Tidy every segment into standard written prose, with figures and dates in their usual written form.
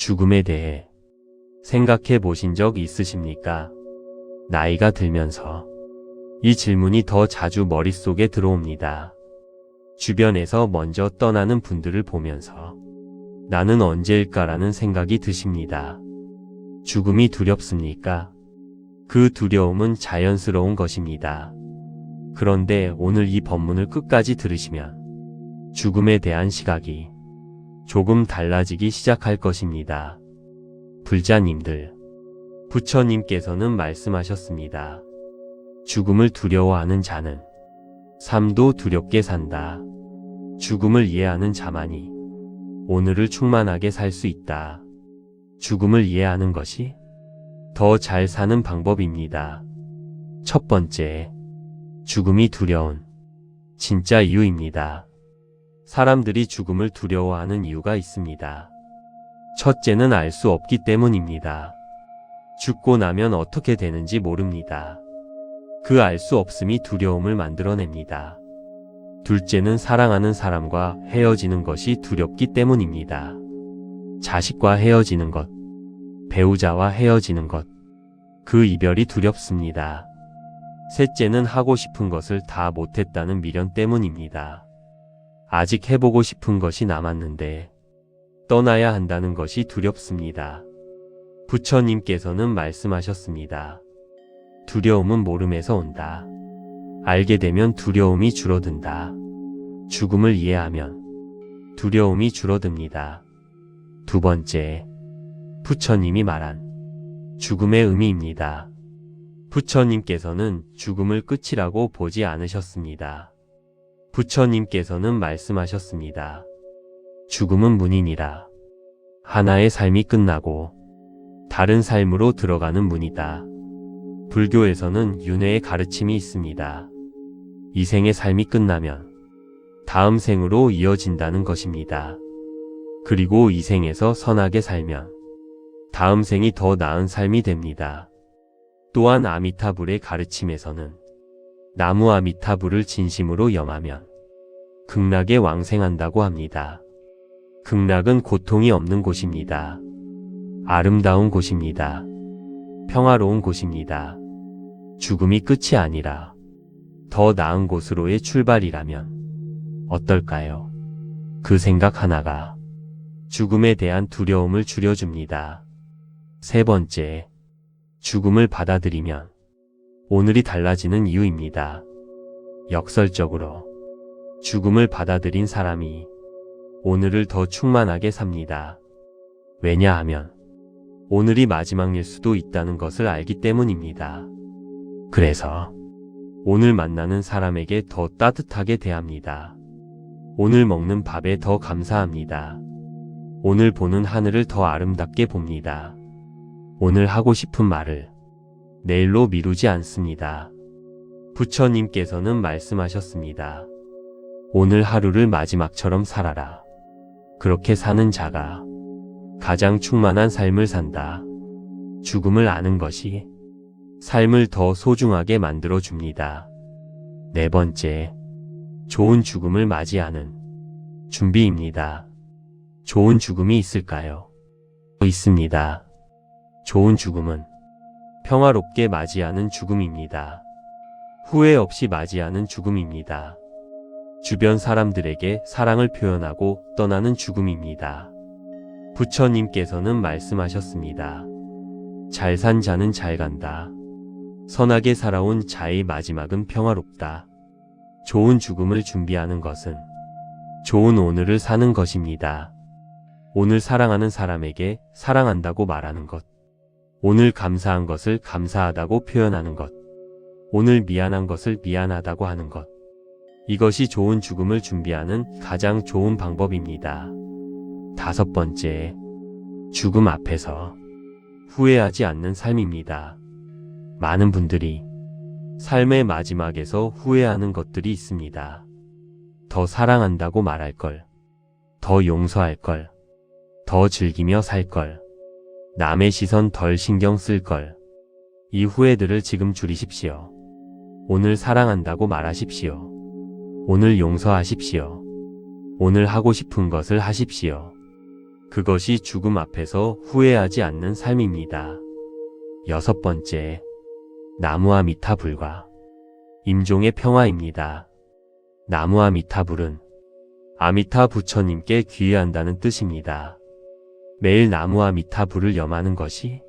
죽음에 대해 생각해 보신 적 있으십니까? 나이가 들면서 이 질문이 더 자주 머릿속에 들어옵니다. 주변에서 먼저 떠나는 분들을 보면서 나는 언제일까라는 생각이 드십니다. 죽음이 두렵습니까? 그 두려움은 자연스러운 것입니다. 그런데 오늘 이 법문을 끝까지 들으시면 죽음에 대한 시각이 조금 달라지기 시작할 것입니다. 불자님들, 부처님께서는 말씀하셨습니다. 죽음을 두려워하는 자는 삶도 두렵게 산다. 죽음을 이해하는 자만이 오늘을 충만하게 살 수 있다. 죽음을 이해하는 것이 더 잘 사는 방법입니다. 첫 번째, 죽음이 두려운 진짜 이유입니다. 사람들이 죽음을 두려워하는 이유가 있습니다. 첫째는 알 수 없기 때문입니다. 죽고 나면 어떻게 되는지 모릅니다. 그 알 수 없음이 두려움을 만들어냅니다. 둘째는 사랑하는 사람과 헤어지는 것이 두렵기 때문입니다. 자식과 헤어지는 것, 배우자와 헤어지는 것, 그 이별이 두렵습니다. 셋째는 하고 싶은 것을 다 못했다는 미련 때문입니다. 아직 해보고 싶은 것이 남았는데 떠나야 한다는 것이 두렵습니다. 부처님께서는 말씀하셨습니다. 두려움은 모름에서 온다. 알게 되면 두려움이 줄어든다. 죽음을 이해하면 두려움이 줄어듭니다. 두 번째, 부처님이 말한 죽음의 의미입니다. 부처님께서는 죽음을 끝이라고 보지 않으셨습니다. 부처님께서는 말씀하셨습니다. 죽음은 문이니라. 하나의 삶이 끝나고 다른 삶으로 들어가는 문이다. 불교에서는 윤회의 가르침이 있습니다. 이 생의 삶이 끝나면 다음 생으로 이어진다는 것입니다. 그리고 이 생에서 선하게 살면 다음 생이 더 나은 삶이 됩니다. 또한 아미타불의 가르침에서는 나무 아미타불을 진심으로 염하면 극락에 왕생한다고 합니다. 극락은 고통이 없는 곳입니다. 아름다운 곳입니다. 평화로운 곳입니다. 죽음이 끝이 아니라 더 나은 곳으로의 출발이라면 어떨까요? 그 생각 하나가 죽음에 대한 두려움을 줄여줍니다. 세 번째, 죽음을 받아들이면 오늘이 달라지는 이유입니다. 역설적으로 죽음을 받아들인 사람이 오늘을 더 충만하게 삽니다. 왜냐하면 오늘이 마지막일 수도 있다는 것을 알기 때문입니다. 그래서 오늘 만나는 사람에게 더 따뜻하게 대합니다. 오늘 먹는 밥에 더 감사합니다. 오늘 보는 하늘을 더 아름답게 봅니다. 오늘 하고 싶은 말을 내일로 미루지 않습니다. 부처님께서는 말씀하셨습니다. 오늘 하루를 마지막처럼 살아라. 그렇게 사는 자가 가장 충만한 삶을 산다. 죽음을 아는 것이 삶을 더 소중하게 만들어줍니다. 네 번째, 좋은 죽음을 맞이하는 준비입니다. 좋은 죽음이 있을까요? 있습니다. 좋은 죽음은 평화롭게 맞이하는 죽음입니다. 후회 없이 맞이하는 죽음입니다. 주변 사람들에게 사랑을 표현하고 떠나는 죽음입니다. 부처님께서는 말씀하셨습니다. 잘 산 자는 잘 간다. 선하게 살아온 자의 마지막은 평화롭다. 좋은 죽음을 준비하는 것은 좋은 오늘을 사는 것입니다. 오늘 사랑하는 사람에게 사랑한다고 말하는 것, 오늘 감사한 것을 감사하다고 표현하는 것, 오늘 미안한 것을 미안하다고 하는 것, 이것이 좋은 죽음을 준비하는 가장 좋은 방법입니다. 다섯 번째, 죽음 앞에서 후회하지 않는 삶입니다. 많은 분들이 삶의 마지막에서 후회하는 것들이 있습니다. 더 사랑한다고 말할 걸, 더 용서할 걸, 더 즐기며 살 걸, 남의 시선 덜 신경 쓸 걸. 이 후회들을 지금 줄이십시오. 오늘 사랑한다고 말하십시오. 오늘 용서하십시오. 오늘 하고 싶은 것을 하십시오. 그것이 죽음 앞에서 후회하지 않는 삶입니다. 6번째, 나무아미타불과 임종의 평화입니다. 나무아미타불은 아미타 부처님께 귀의한다는 뜻입니다. 매일 나무아미타불을 염하는 것이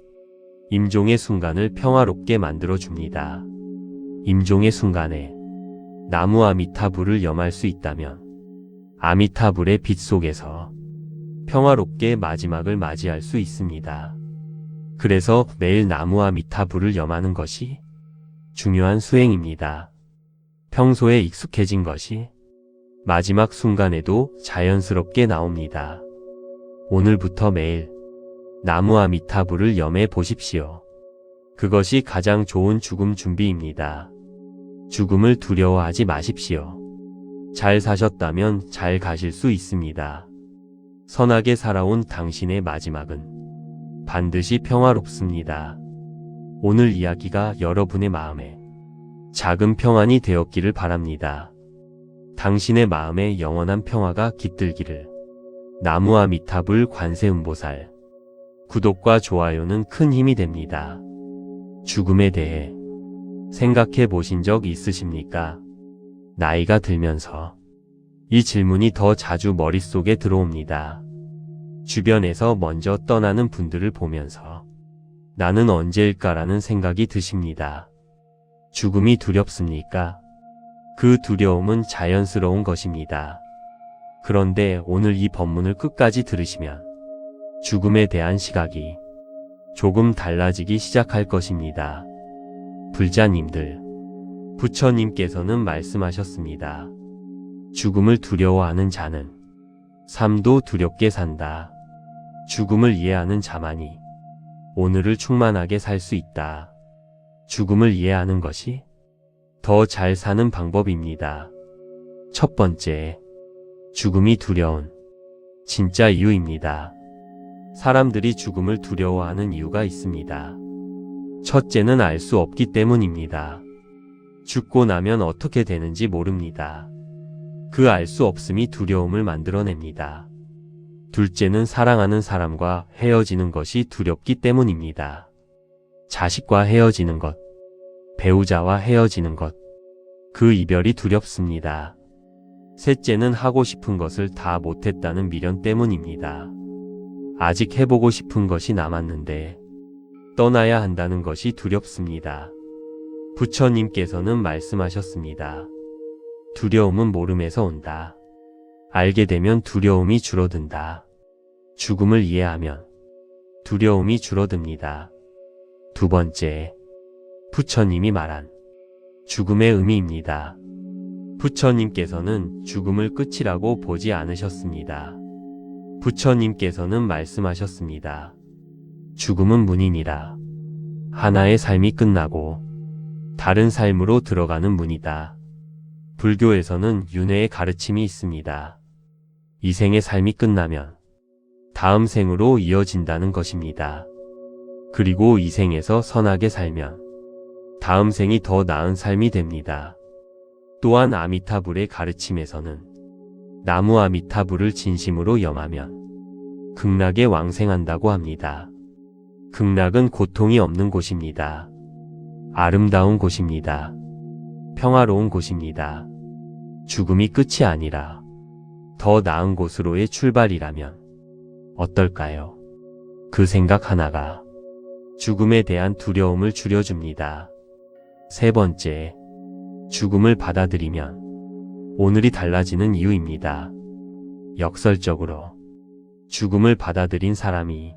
임종의 순간을 평화롭게 만들어줍니다. 임종의 순간에 나무아미타불을 염할 수 있다면 아미타불의 빛 속에서 평화롭게 마지막을 맞이할 수 있습니다. 그래서 매일 나무아미타불을 염하는 것이 중요한 수행입니다. 평소에 익숙해진 것이 마지막 순간에도 자연스럽게 나옵니다. 오늘부터 매일 나무아미타불을 염해 보십시오. 그것이 가장 좋은 죽음 준비입니다. 죽음을 두려워하지 마십시오. 잘 사셨다면 잘 가실 수 있습니다. 선하게 살아온 당신의 마지막은 반드시 평화롭습니다. 오늘 이야기가 여러분의 마음에 작은 평안이 되었기를 바랍니다. 당신의 마음에 영원한 평화가 깃들기를. 나무아미타불 관세음보살. 구독과 좋아요는 큰 힘이 됩니다. 죽음에 대해 생각해 보신 적 있으십니까? 나이가 들면서 이 질문이 더 자주 머릿속에 들어옵니다. 주변에서 먼저 떠나는 분들을 보면서 나는 언제일까라는 생각이 드십니다. 죽음이 두렵습니까? 그 두려움은 자연스러운 것입니다. 그런데 오늘 이 법문을 끝까지 들으시면 죽음에 대한 시각이 조금 달라지기 시작할 것입니다. 불자님들, 부처님께서는 말씀하셨습니다. 죽음을 두려워하는 자는 삶도 두렵게 산다. 죽음을 이해하는 자만이 오늘을 충만하게 살 수 있다. 죽음을 이해하는 것이 더 잘 사는 방법입니다. 첫 번째, 죽음이 두려운 진짜 이유입니다. 사람들이 죽음을 두려워하는 이유가 있습니다. 첫째는 알 수 없기 때문입니다. 죽고 나면 어떻게 되는지 모릅니다. 그 알 수 없음이 두려움을 만들어냅니다. 둘째는 사랑하는 사람과 헤어지는 것이 두렵기 때문입니다. 자식과 헤어지는 것, 배우자와 헤어지는 것, 그 이별이 두렵습니다. 셋째는 하고 싶은 것을 다 못했다는 미련 때문입니다. 아직 해보고 싶은 것이 남았는데 떠나야 한다는 것이 두렵습니다. 부처님께서는 말씀하셨습니다. 두려움은 모름에서 온다. 알게 되면 두려움이 줄어든다. 죽음을 이해하면 두려움이 줄어듭니다. 두 번째, 부처님이 말한 죽음의 의미입니다. 부처님께서는 죽음을 끝이라고 보지 않으셨습니다. 부처님께서는 말씀하셨습니다. 죽음은 문이니라. 하나의 삶이 끝나고 다른 삶으로 들어가는 문이다. 불교에서는 윤회의 가르침이 있습니다. 이 생의 삶이 끝나면 다음 생으로 이어진다는 것입니다. 그리고 이 생에서 선하게 살면 다음 생이 더 나은 삶이 됩니다. 또한 아미타불의 가르침에서는 나무 아미타불을 진심으로 염하면 극락에 왕생한다고 합니다. 극락은 고통이 없는 곳입니다. 아름다운 곳입니다. 평화로운 곳입니다. 죽음이 끝이 아니라 더 나은 곳으로의 출발이라면 어떨까요? 그 생각 하나가 죽음에 대한 두려움을 줄여줍니다. 세 번째, 죽음을 받아들이면 오늘이 달라지는 이유입니다. 역설적으로 죽음을 받아들인 사람이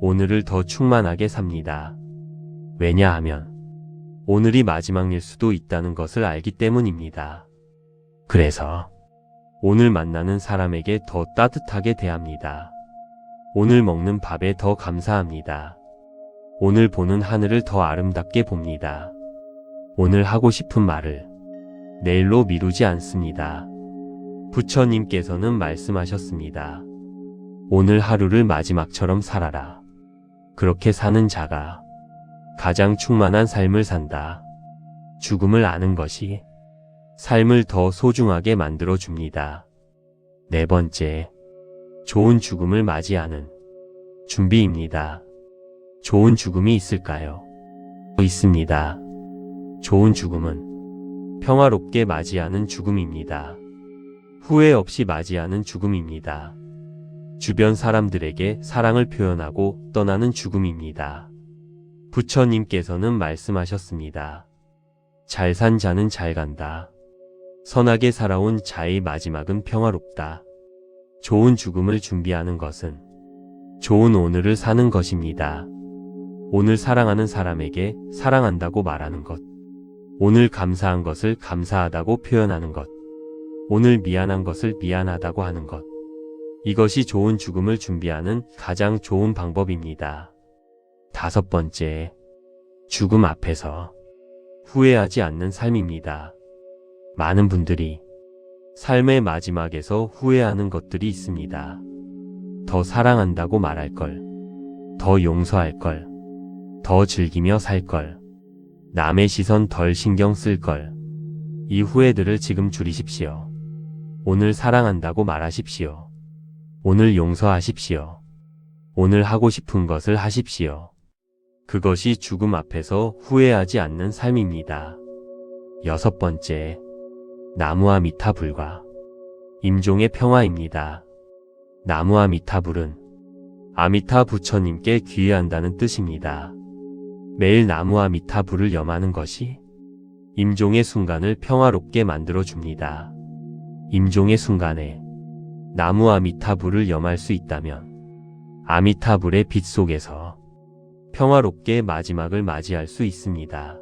오늘을 더 충만하게 삽니다. 왜냐하면 오늘이 마지막일 수도 있다는 것을 알기 때문입니다. 그래서 오늘 만나는 사람에게 더 따뜻하게 대합니다. 오늘 먹는 밥에 더 감사합니다. 오늘 보는 하늘을 더 아름답게 봅니다. 오늘 하고 싶은 말을 내일로 미루지 않습니다. 부처님께서는 말씀하셨습니다. 오늘 하루를 마지막처럼 살아라. 그렇게 사는 자가 가장 충만한 삶을 산다. 죽음을 아는 것이 삶을 더 소중하게 만들어 줍니다. 네 번째, 좋은 죽음을 맞이하는 준비입니다. 좋은 죽음이 있을까요? 있습니다. 좋은 죽음은 평화롭게 맞이하는 죽음입니다. 후회 없이 맞이하는 죽음입니다. 주변 사람들에게 사랑을 표현하고 떠나는 죽음입니다. 부처님께서는 말씀하셨습니다. 잘 산 자는 잘 간다. 선하게 살아온 자의 마지막은 평화롭다. 좋은 죽음을 준비하는 것은 좋은 오늘을 사는 것입니다. 오늘 사랑하는 사람에게 사랑한다고 말하는 것. 오늘 감사한 것을 감사하다고 표현하는 것. 오늘 미안한 것을 미안하다고 하는 것. 이것이 좋은 죽음을 준비하는 가장 좋은 방법입니다. 5번째, 죽음 앞에서 후회하지 않는 삶입니다. 많은 분들이 삶의 마지막에서 후회하는 것들이 있습니다. 더 사랑한다고 말할 걸, 더 용서할 걸, 더 즐기며 살 걸, 남의 시선 덜 신경 쓸 걸. 이 후회들을 지금 줄이십시오. 오늘 사랑한다고 말하십시오. 오늘 용서하십시오. 오늘 하고 싶은 것을 하십시오. 그것이 죽음 앞에서 후회하지 않는 삶입니다. 6번째, 나무와 미타불과 임종의 평화입니다. 나무와 미타불은 아미타 부처님께 귀의한다는 뜻입니다. 매일 나무와 미타불을 염하는 것이 임종의 순간을 평화롭게 만들어 줍니다. 임종의 순간에 나무와 미타불을 염할 수 있다면 아미타불의 빛 속에서 평화롭게 마지막을 맞이할 수 있습니다.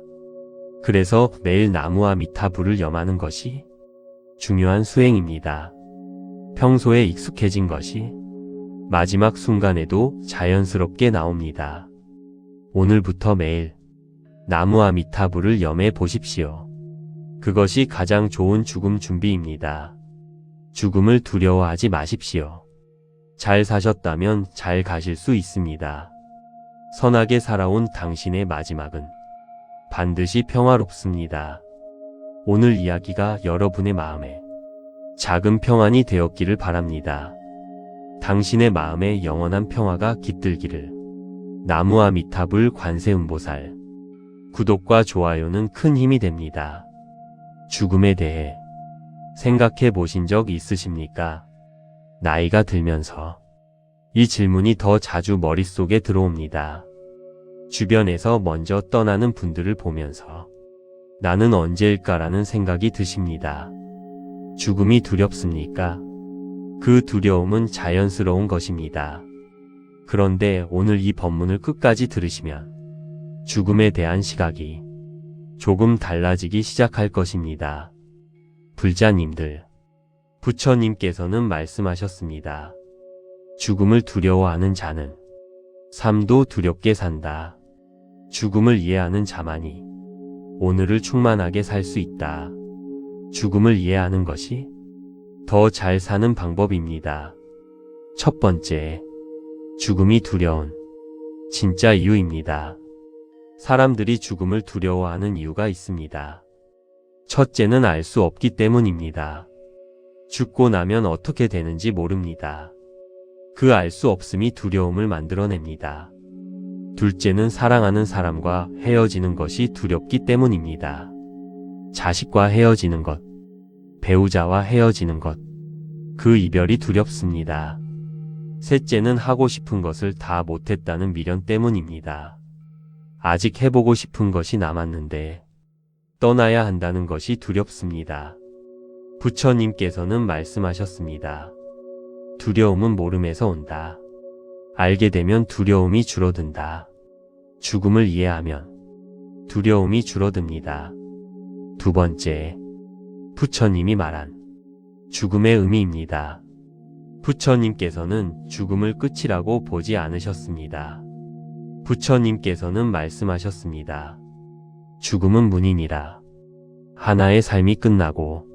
그래서 매일 나무와 미타불을 염하는 것이 중요한 수행입니다. 평소에 익숙해진 것이 마지막 순간에도 자연스럽게 나옵니다. 오늘부터 매일 나무와 미타불을 염해 보십시오. 그것이 가장 좋은 죽음 준비입니다. 죽음을 두려워하지 마십시오. 잘 사셨다면 잘 가실 수 있습니다. 선하게 살아온 당신의 마지막은 반드시 평화롭습니다. 오늘 이야기가 여러분의 마음에 작은 평안이 되었기를 바랍니다. 당신의 마음에 영원한 평화가 깃들기를. 나무와 미타불 관세음보살. 구독과 좋아요는 큰 힘이 됩니다. 죽음에 대해 생각해 보신 적 있으십니까? 나이가 들면서 이 질문이 더 자주 머릿속에 들어옵니다. 주변에서 먼저 떠나는 분들을 보면서 나는 언제일까라는 생각이 드십니다. 죽음이 두렵습니까? 그 두려움은 자연스러운 것입니다. 그런데 오늘 이 법문을 끝까지 들으시면 죽음에 대한 시각이 조금 달라지기 시작할 것입니다. 불자님들, 부처님께서는 말씀하셨습니다. 죽음을 두려워하는 자는 삶도 두렵게 산다. 죽음을 이해하는 자만이 오늘을 충만하게 살 수 있다. 죽음을 이해하는 것이 더 잘 사는 방법입니다. 첫 번째, 죽음이 두려운 진짜 이유입니다. 사람들이 죽음을 두려워하는 이유가 있습니다. 첫째는 알 수 없기 때문입니다. 죽고 나면 어떻게 되는지 모릅니다. 그 알 수 없음이 두려움을 만들어냅니다. 둘째는 사랑하는 사람과 헤어지는 것이 두렵기 때문입니다. 자식과 헤어지는 것, 배우자와 헤어지는 것, 그 이별이 두렵습니다. 셋째는 하고 싶은 것을 다 못했다는 미련 때문입니다. 아직 해보고 싶은 것이 남았는데 떠나야 한다는 것이 두렵습니다. 부처님께서는 말씀하셨습니다. 두려움은 모름에서 온다. 알게 되면 두려움이 줄어든다. 죽음을 이해하면 두려움이 줄어듭니다. 두 번째, 부처님이 말한 죽음의 의미입니다. 부처님께서는 죽음을 끝이라고 보지 않으셨습니다. 부처님께서는 말씀하셨습니다. 죽음은 문이니라. 하나의 삶이 끝나고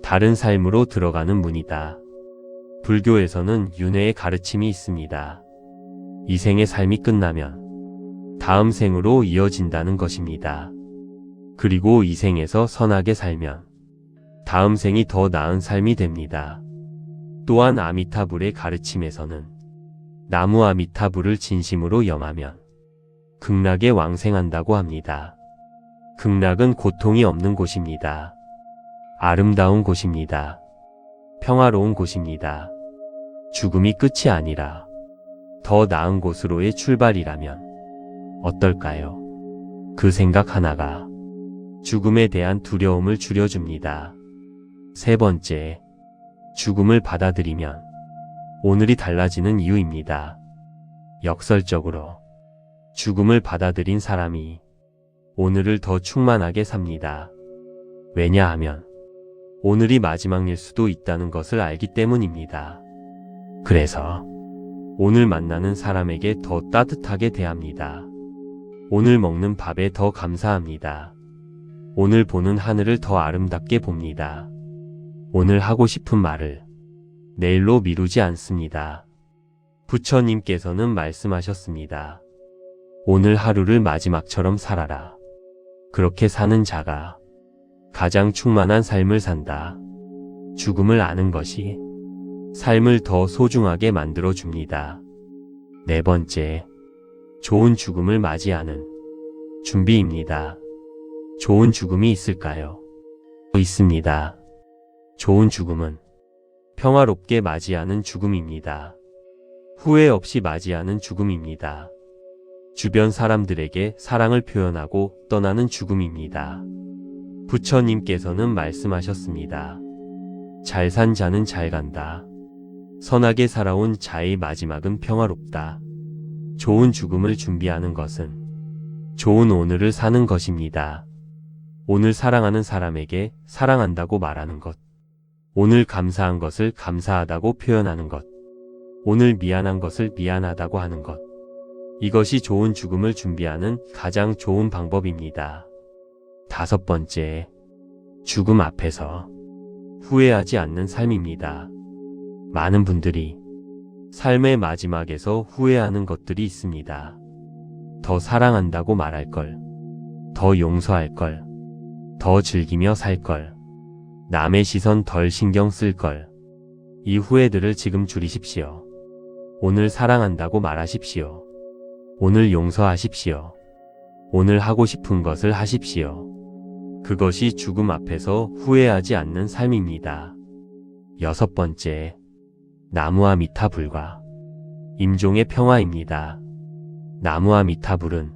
다른 삶으로 들어가는 문이다. 불교에서는 윤회의 가르침이 있습니다. 이 생의 삶이 끝나면 다음 생으로 이어진다는 것입니다. 그리고 이 생에서 선하게 살면 다음 생이 더 나은 삶이 됩니다. 또한 아미타불의 가르침에서는 나무 아미타불을 진심으로 염하면 극락에 왕생한다고 합니다. 극락은 고통이 없는 곳입니다. 아름다운 곳입니다. 평화로운 곳입니다. 죽음이 끝이 아니라 더 나은 곳으로의 출발이라면 어떨까요? 그 생각 하나가 죽음에 대한 두려움을 줄여줍니다. 세 번째, 죽음을 받아들이면 오늘이 달라지는 이유입니다. 역설적으로 죽음을 받아들인 사람이 오늘을 더 충만하게 삽니다. 왜냐하면 오늘이 마지막일 수도 있다는 것을 알기 때문입니다. 그래서 오늘 만나는 사람에게 더 따뜻하게 대합니다. 오늘 먹는 밥에 더 감사합니다. 오늘 보는 하늘을 더 아름답게 봅니다. 오늘 하고 싶은 말을 내일로 미루지 않습니다. 부처님께서는 말씀하셨습니다. 오늘 하루를 마지막처럼 살아라. 그렇게 사는 자가 가장 충만한 삶을 산다. 죽음을 아는 것이 삶을 더 소중하게 만들어 줍니다. 네 번째, 좋은 죽음을 맞이하는 준비입니다. 좋은 죽음이 있을까요? 있습니다. 좋은 죽음은 평화롭게 맞이하는 죽음입니다. 후회 없이 맞이하는 죽음입니다. 주변 사람들에게 사랑을 표현하고 떠나는 죽음입니다. 부처님께서는 말씀하셨습니다. 잘 산 자는 잘 간다. 선하게 살아온 자의 마지막은 평화롭다. 좋은 죽음을 준비하는 것은 좋은 오늘을 사는 것입니다. 오늘 사랑하는 사람에게 사랑한다고 말하는 것. 오늘 감사한 것을 감사하다고 표현하는 것. 오늘 미안한 것을 미안하다고 하는 것. 이것이 좋은 죽음을 준비하는 가장 좋은 방법입니다. 다섯 번째, 죽음 앞에서 후회하지 않는 삶입니다. 많은 분들이 삶의 마지막에서 후회하는 것들이 있습니다. 더 사랑한다고 말할 걸, 더 용서할 걸, 더 즐기며 살 걸, 남의 시선 덜 신경 쓸 걸. 이 후회들을 지금 줄이십시오. 오늘 사랑한다고 말하십시오. 오늘 용서하십시오. 오늘 하고 싶은 것을 하십시오. 그것이 죽음 앞에서 후회하지 않는 삶입니다. 여섯 번째, 나무와 미타불과 임종의 평화입니다. 나무와 미타불은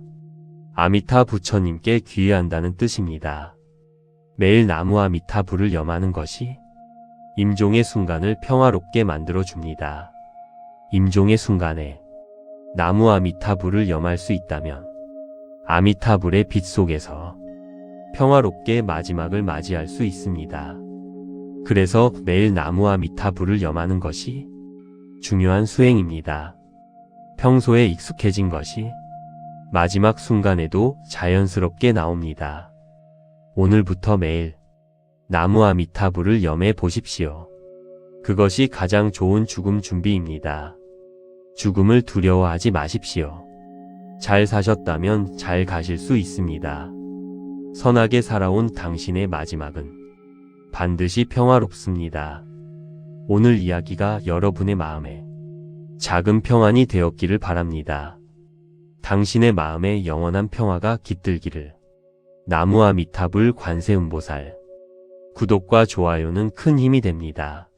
아미타 부처님께 귀의한다는 뜻입니다. 매일 나무와 미타불을 염하는 것이 임종의 순간을 평화롭게 만들어 줍니다. 임종의 순간에 나무와 미타불을 염할 수 있다면 아미타불의 빛 속에서 평화롭게 마지막을 맞이할 수 있습니다. 그래서 매일 나무와 미타불을 염하는 것이 중요한 수행입니다. 평소에 익숙해진 것이 마지막 순간에도 자연스럽게 나옵니다. 오늘부터 매일 나무와 미타불을 염해 보십시오. 그것이 가장 좋은 죽음 준비입니다. 죽음을 두려워하지 마십시오. 잘 사셨다면 잘 가실 수 있습니다. 선하게 살아온 당신의 마지막은 반드시 평화롭습니다. 오늘 이야기가 여러분의 마음에 작은 평안이 되었기를 바랍니다. 당신의 마음에 영원한 평화가 깃들기를. 나무와 미타불 관세음보살. 구독과 좋아요는 큰 힘이 됩니다.